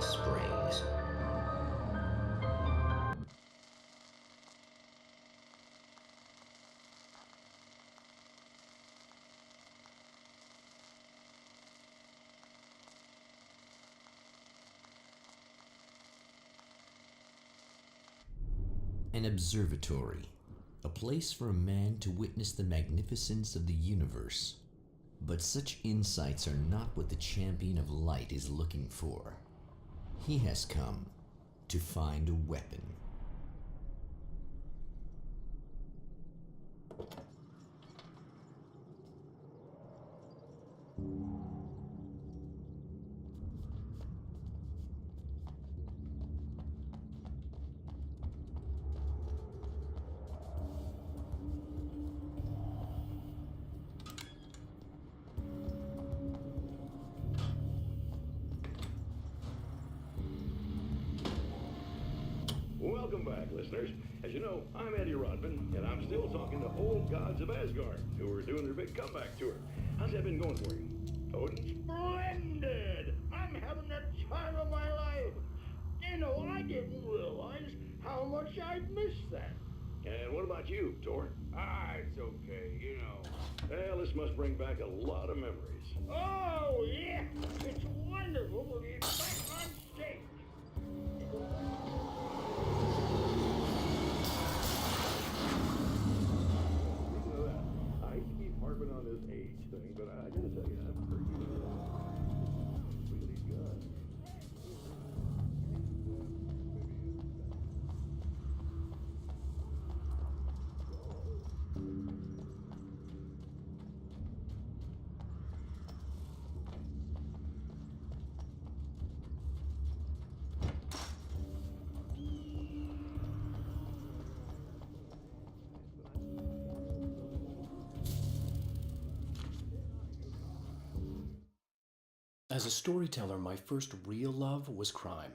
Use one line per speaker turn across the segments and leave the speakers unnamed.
springs. An observatory, a place for a man to witness the magnificence of the universe. But such insights are not what the champion of light is looking for. He has come to find a weapon.
Welcome back, listeners. As you know, I'm Eddie Rodman, and I'm still talking to old gods of Asgard, who are doing their big comeback tour. How's that been going for you? Odin?
Splendid! I'm having the time of my life. You know, I didn't realize how much I'd missed that.
And what about you, Tor?
It's okay, you know.
Well, this must bring back a lot of memories.
Oh, yeah. It's wonderful to be back on stage.
Speaking of that, I hate to keep harping on this age thing, but I gotta tell you, I'm pretty really good.
As a storyteller, my first real love was crime.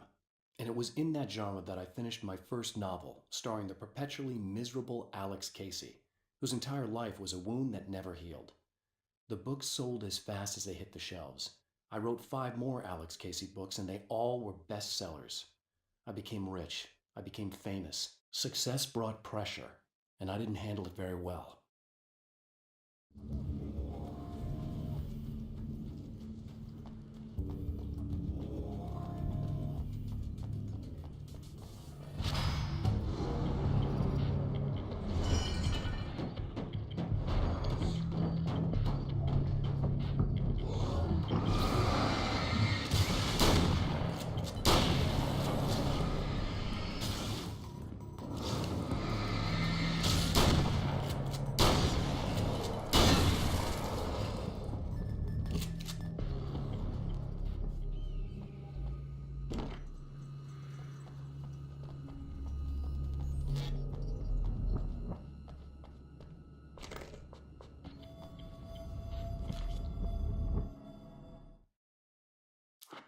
And it was in that genre that I finished my first novel, starring the perpetually miserable Alex Casey, whose entire life was a wound that never healed. The books sold as fast as they hit the shelves. I wrote 5 more Alex Casey books, and they all were bestsellers. I became rich. I became famous. Success brought pressure, and I didn't handle it very well.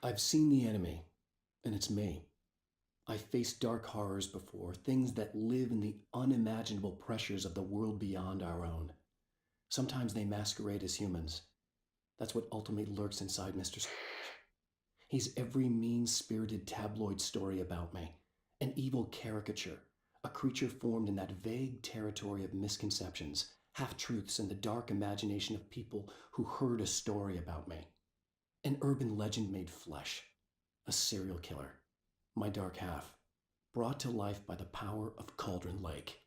I've seen the enemy, and it's me. I've faced dark horrors before, things that live in the unimaginable pressures of the world beyond our own. Sometimes they masquerade as humans. That's what ultimately lurks inside Mr. Scrooge. He's every mean-spirited tabloid story about me, an evil caricature, a creature formed in that vague territory of misconceptions, half-truths, and the dark imagination of people who heard a story about me. An urban legend made flesh, a serial killer, my dark half, brought to life by the power of Cauldron Lake.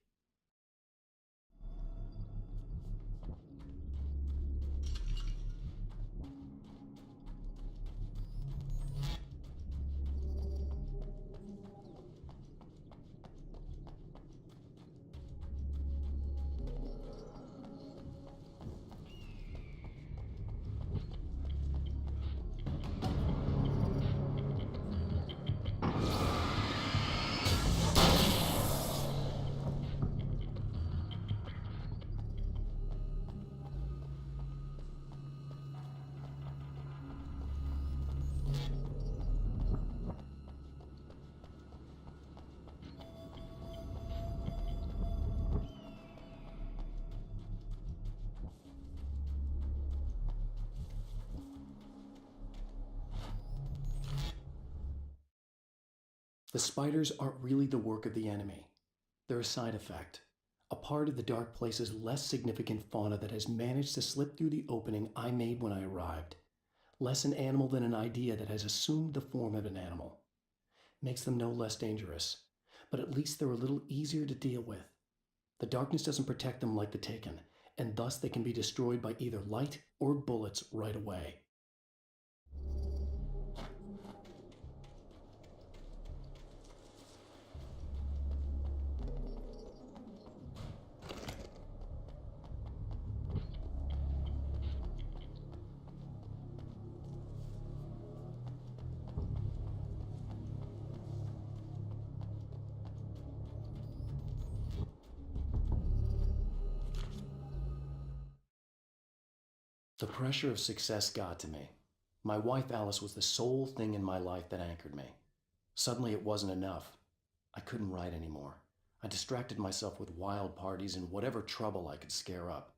The spiders aren't really the work of the enemy. They're a side effect, a part of the dark place's less significant fauna that has managed to slip through the opening I made when I arrived. Less an animal than an idea that has assumed the form of an animal. Makes them no less dangerous, but at least they're a little easier to deal with. The darkness doesn't protect them like the Taken, and thus they can be destroyed by either light or bullets right away. The pressure of success got to me. My wife Alice was the sole thing in my life that anchored me. Suddenly it wasn't enough. I couldn't write anymore. I distracted myself with wild parties and whatever trouble I could scare up.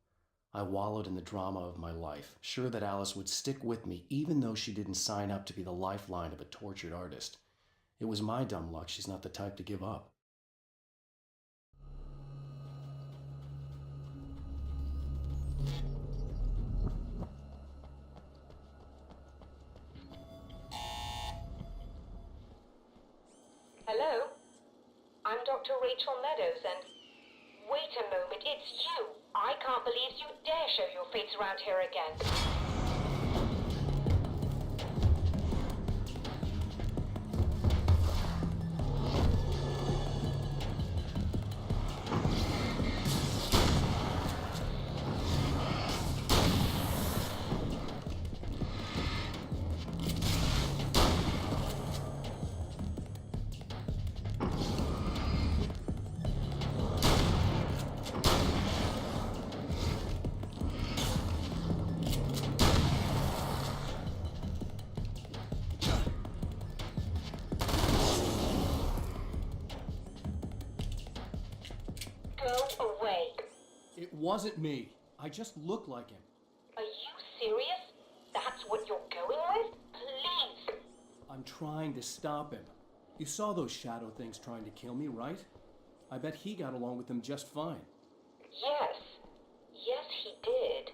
I wallowed in the drama of my life, sure that Alice would stick with me even though she didn't sign up to be the lifeline of a tortured artist. It was my dumb luck she's not the type to give up.
Hello? I'm Dr. Reychel Middous, and... Wait a moment, it's you! I can't believe you dare show your face around here again. Go away.
It wasn't me. I just look like him.
Are you serious? That's what you're going with? Please!
I'm trying to stop him. You saw those shadow things trying to kill me, right? I bet he got along with them just fine.
Yes. Yes, he did.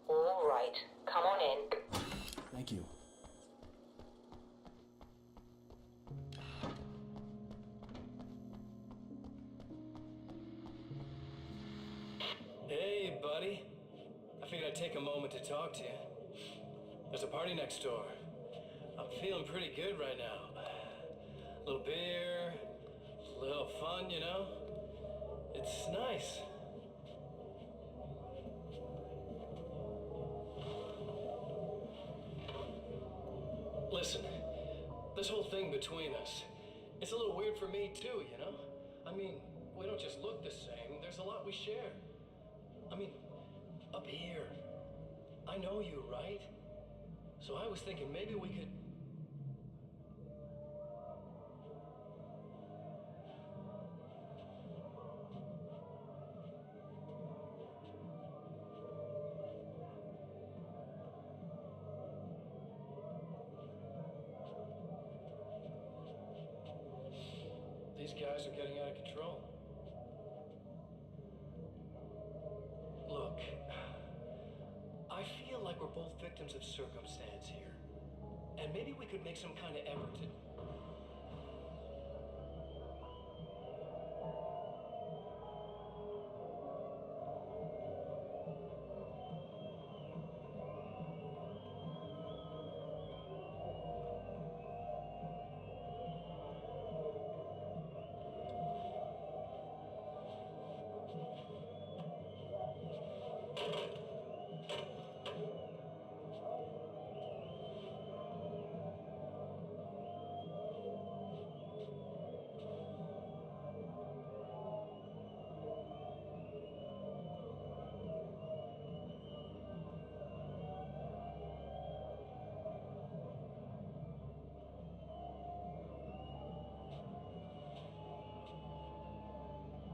All right. Come on in.
Thank you.
Hey, buddy. I figured I'd take a moment to talk to you. There's a party next door. I'm feeling pretty good right now. A little beer, a little fun, you know? It's nice. Listen, this whole thing between us, it's a little weird for me too, you know? I mean, we don't just look the same, there's a lot we share. I mean, up here, I know you, right? So I was thinking maybe we could... These guys are getting out of control. Look, I feel like we're both victims of circumstance here. And maybe we could make some kind of effort to...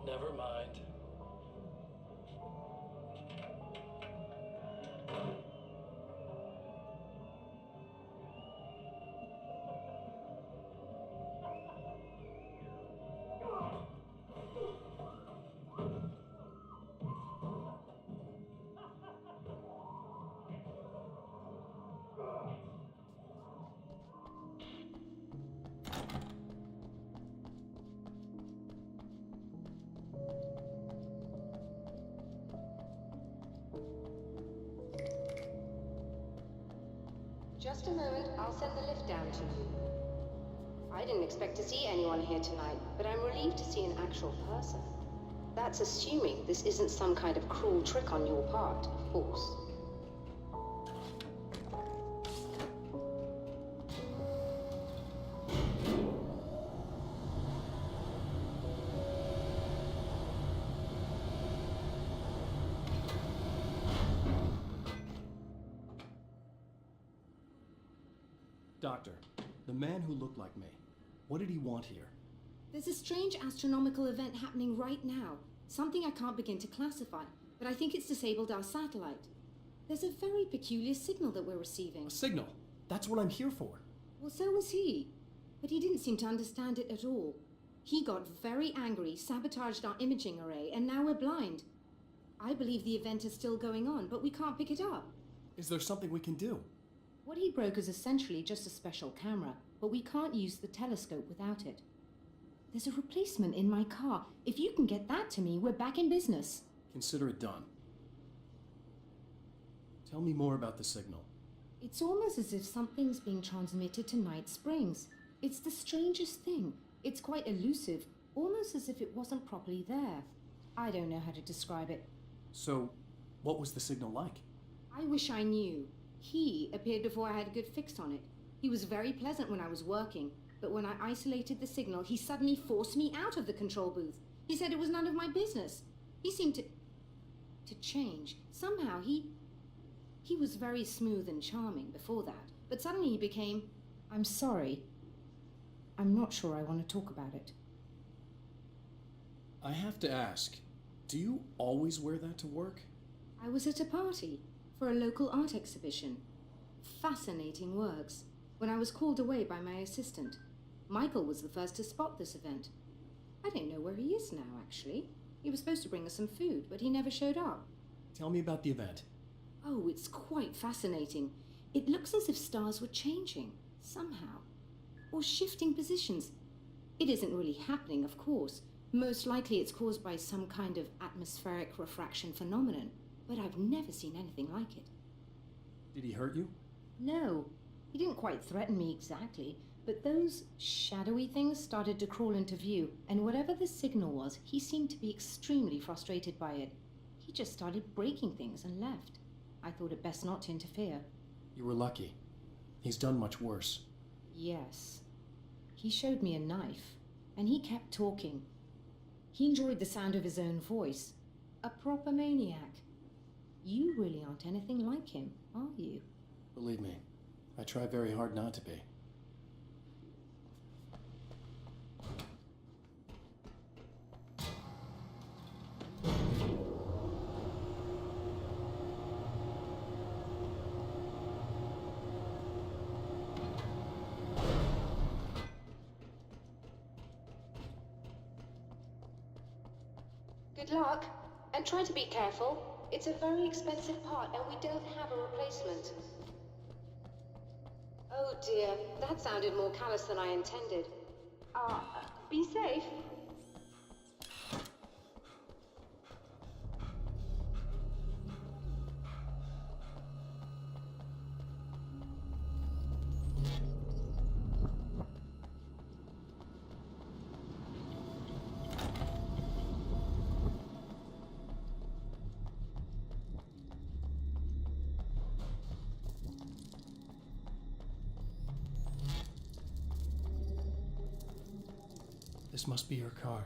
Never mind.
Just a moment, I'll send the lift down to you. I didn't expect to see anyone here tonight, but I'm relieved to see an actual person. That's assuming this isn't some kind of cruel trick on your part, of course.
Doctor, the man who looked like me, what did he want here?
There's a strange astronomical event happening right now. Something I can't begin to classify, but I think it's disabled our satellite. There's a very peculiar signal that we're receiving.
A signal? That's what I'm here for.
Well, so was he. But he didn't seem to understand it at all. He got very angry, sabotaged our imaging array, and now we're blind. I believe the event is still going on, but we can't pick it up.
Is there something we can do?
What he broke is essentially just a special camera, but we can't use the telescope without it. There's a replacement in my car. If you can get that to me, we're back in business.
Consider it done. Tell me more about the signal.
It's almost as if something's being transmitted to Night Springs. It's the strangest thing. It's quite elusive, almost as if it wasn't properly there. I don't know how to describe it.
So, what was the signal like?
I wish I knew. He appeared before I had a good fix on it. He was very pleasant when I was working, but when I isolated the signal, he suddenly forced me out of the control booth. He said it was none of my business. He seemed to change. Somehow he was very smooth and charming before that, but suddenly he became, I'm sorry. I'm not sure I want to talk about it.
I have to ask, do you always wear that to work?
I was at a party for a local art exhibition. Fascinating works. When I was called away by my assistant, Michael was the first to spot this event. I don't know where he is now, actually. He was supposed to bring us some food, but he never showed up.
Tell me about the event.
Oh, it's quite fascinating. It looks as if stars were changing, somehow. Or shifting positions. It isn't really happening, of course. Most likely it's caused by some kind of atmospheric refraction phenomenon, but I've never seen anything like it.
Did he hurt you?
No, he didn't quite threaten me exactly, but those shadowy things started to crawl into view, and whatever the signal was, he seemed to be extremely frustrated by it. He just started breaking things and left. I thought it best not to interfere.
You were lucky. He's done much worse.
Yes. He showed me a knife, and he kept talking. He enjoyed the sound of his own voice. A proper maniac. You really aren't anything like him, are you?
Believe me, I try very hard not to be.
Good luck, and try to be careful. It's a very expensive part, and we don't have a replacement. Oh dear, that sounded more callous than I intended. Be safe.
This must be your car.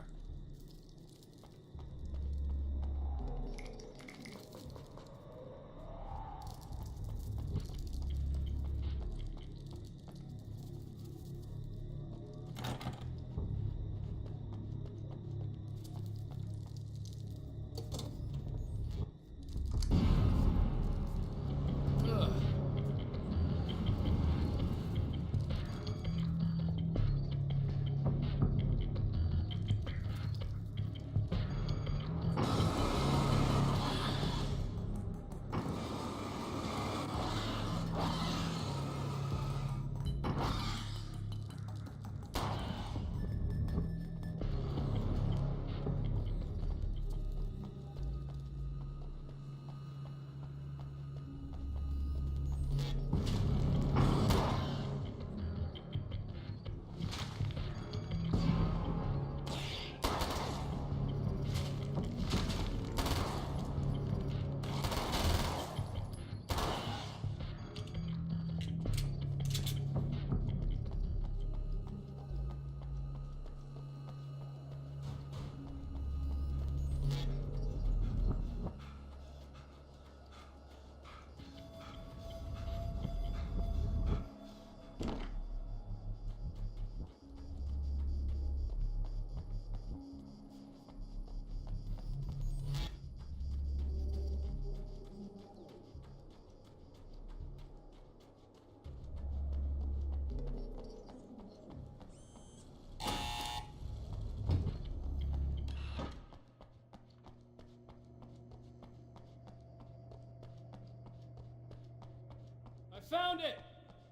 found it!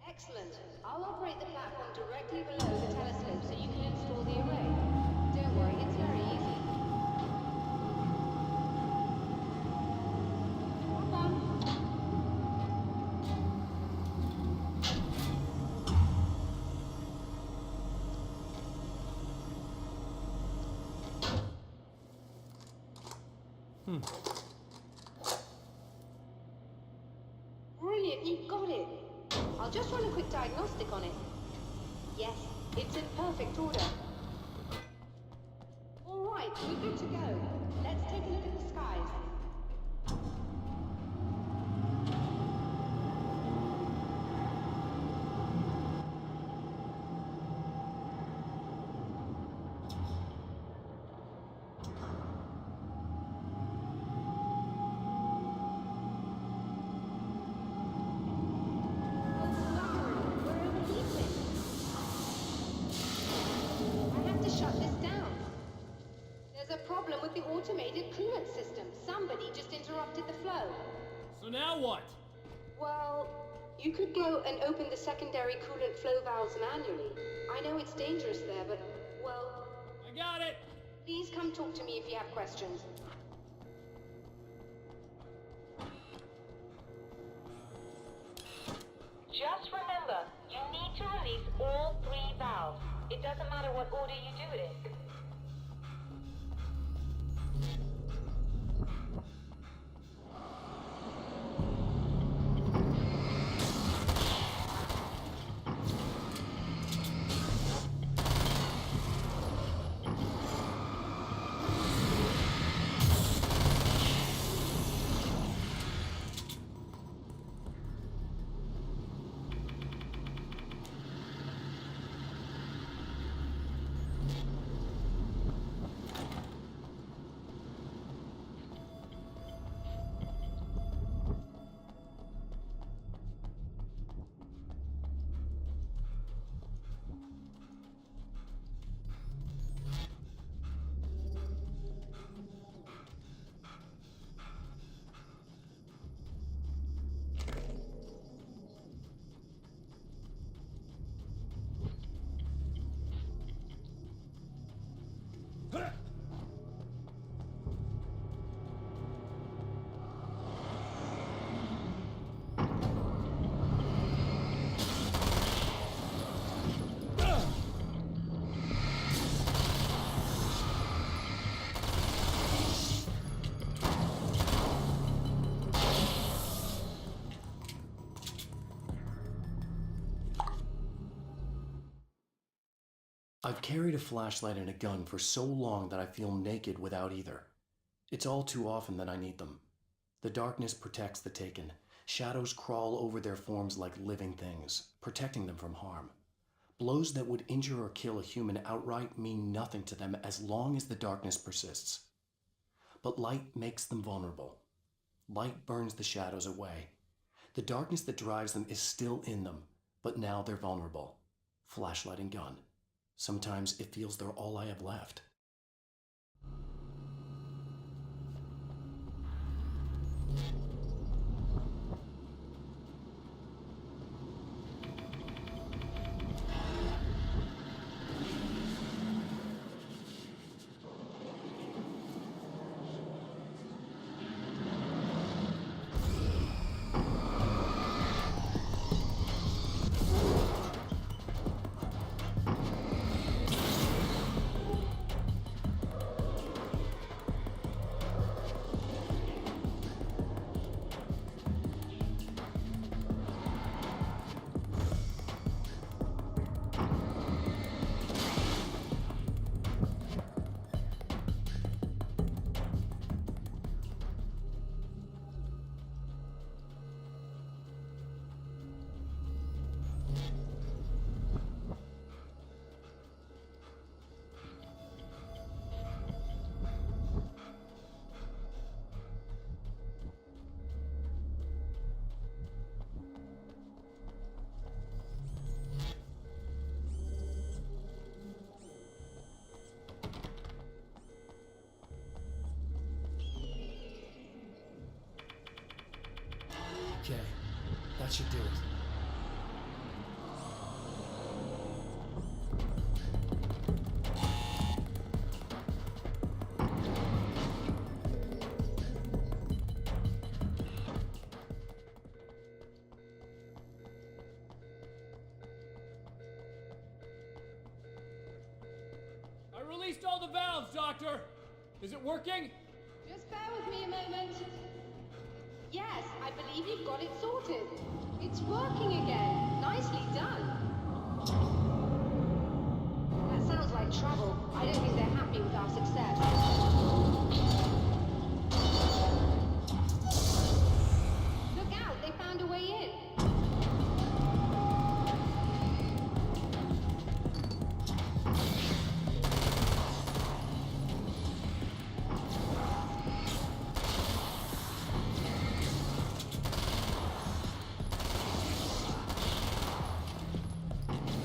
Excellent. I'll operate the platform directly below the telescope so you can install the array. Don't worry, it's very easy. Hop on. Brilliant, you got it. I'll just run a quick diagnostic on it. Yes, it's in perfect order. All right, we're good to go. Let's take a look at the skies. With the automated coolant system. Somebody just interrupted the flow.
So now what?
Well, you could go and open the secondary coolant flow valves manually. I know it's dangerous there, but, well...
I got it!
Please come talk to me if you have questions.
Just remember, you need to release all 3 valves. It doesn't matter what order you do it in.
I've carried a flashlight and a gun for so long that I feel naked without either. It's all too often that I need them. The darkness protects the taken. Shadows crawl over their forms like living things, protecting them from harm. Blows that would injure or kill a human outright mean nothing to them as long as the darkness persists. But light makes them vulnerable. Light burns the shadows away. The darkness that drives them is still in them, but now they're vulnerable. Flashlight and gun. Sometimes it feels they're all I have left. Okay, that should do it.
released all the valves, Doctor! Is it working?
Just bear with me a moment. Yes, I believe you've got it sorted. It's working again. Nicely done. That sounds like trouble. I don't think they're happy with our success. Look out, they found a way in.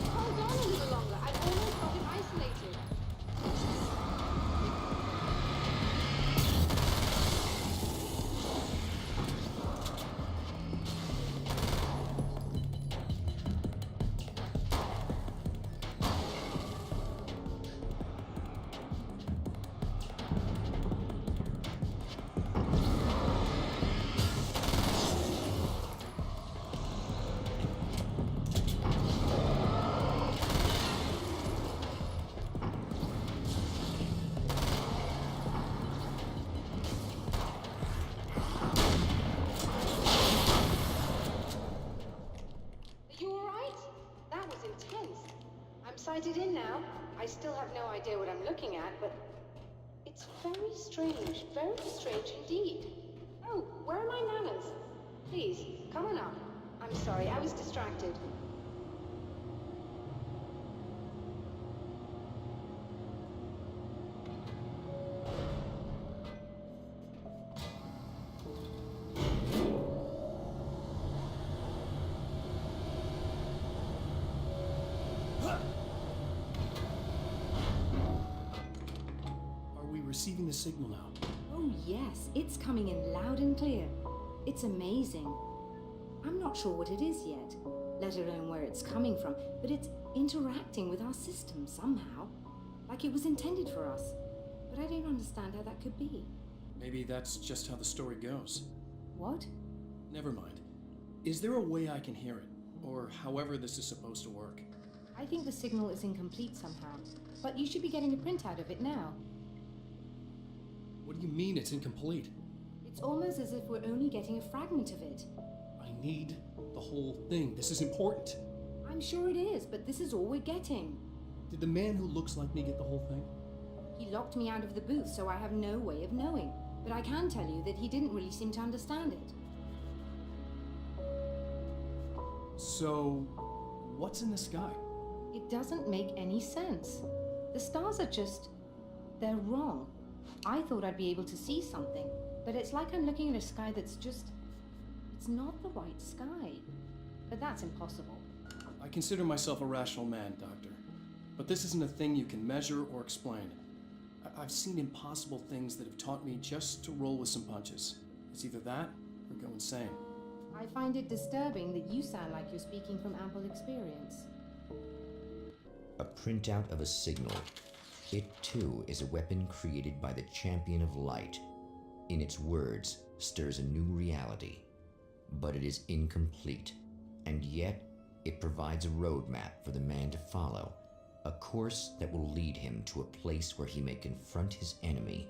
Hold on a little longer. I've almost got it isolated. Are you alright? That was intense. I'm sighted in now. I still have no idea what I'm looking at, but it's very strange indeed. Oh, where are my manners? Please, come on up. I'm sorry, I was distracted.
Are we receiving the signal now?
Oh yes, it's coming in loud and clear. It's amazing. I'm not sure what it is yet, let alone where it's coming from, but it's interacting with our system somehow, like it was intended for us. But I don't understand how that could be.
Maybe that's just how the story goes.
What?
Never mind. Is there a way I can hear it? Or however this is supposed to work?
I think the signal is incomplete somehow, but you should be getting a printout of it now.
What do you mean it's incomplete?
It's almost as if we're only getting a fragment of it.
I need the whole thing. This is important.
I'm sure it is, but this is all we're getting.
Did the man who looks like me get the whole thing?
He locked me out of the booth, so I have no way of knowing. But I can tell you that he didn't really seem to understand it.
So, what's in the sky?
It doesn't make any sense. The stars are just... they're wrong. I thought I'd be able to see something, but it's like I'm looking at a sky that's just... it's not the right sky. But that's impossible.
I consider myself a rational man, Doctor. But this isn't a thing you can measure or explain. I've seen impossible things that have taught me just to roll with some punches. It's either that or go insane.
I find it disturbing that you sound like you're speaking from ample experience.
A printout of a signal. It too is a weapon created by the champion of light. In its words, stirs a new reality. But it is incomplete, and yet it provides a roadmap for the man to follow, a course that will lead him to a place where he may confront his enemy